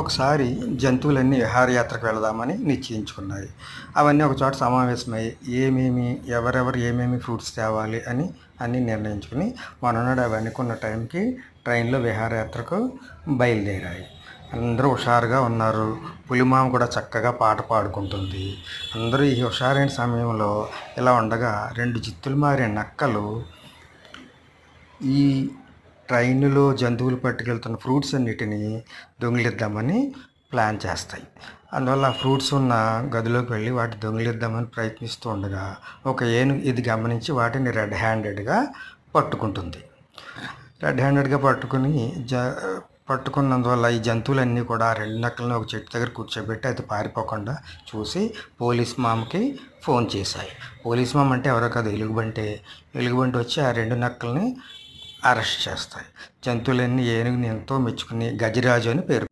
ఒకసారి జంతువులన్నీ విహారయాత్రకు వెళదామని నిశ్చయించుకున్నాయి. అవన్నీ ఒకచోట సమావేశమై ఎవరెవరు ఏమేమి ఫ్రూట్స్ తేవాలి అని అన్నీ నిర్ణయించుకుని మననాడు అవన్నీ కొన్న టైంకి ట్రైన్లో విహారయాత్రకు బయలుదేరాయి. అందరూ హుషారుగా ఉన్నారు. పులిమామ కూడా చక్కగా పాట పాడుకుంటుంది. అందరూ ఈ హుషారైన సమయంలో ఇలా ఉండగా 2 జిత్తులు మారిన నక్కలు ఈ ట్రైన్లో జంతువులు పట్టుకెళ్తున్న ఫ్రూట్స్ అన్నిటినీ దొంగిలిద్దామని ప్లాన్ చేస్తాయి. అందువల్ల ఆ ఫ్రూట్స్ ఉన్న గదిలోకి వెళ్ళి వాటిని దొంగిలిద్దామని ప్రయత్నిస్తూ ఉండగా ఒక ఏనుగు ఇది గమనించి వాటిని రెడ్ హ్యాండెడ్గా పట్టుకుంటుంది. రెడ్ హ్యాండెడ్గా పట్టుకున్నందువల్ల ఈ జంతువులన్నీ కూడా 2 నక్కలను ఒక చెట్టు దగ్గర కూర్చోబెట్టి అది పారిపోకుండా చూసి పోలీస్ మామకి ఫోన్ చేశాయి. పోలీస్ మామ అంటే ఎవరో కాదు, ఎలుగుబంటి వచ్చి ఆ 2 నక్కల్ని అరెస్ట్ చేస్తాయి. జంతువులన్నీ ఏనుగుని ఎంతో మెచ్చుకుని గజరాజు అని పేరు.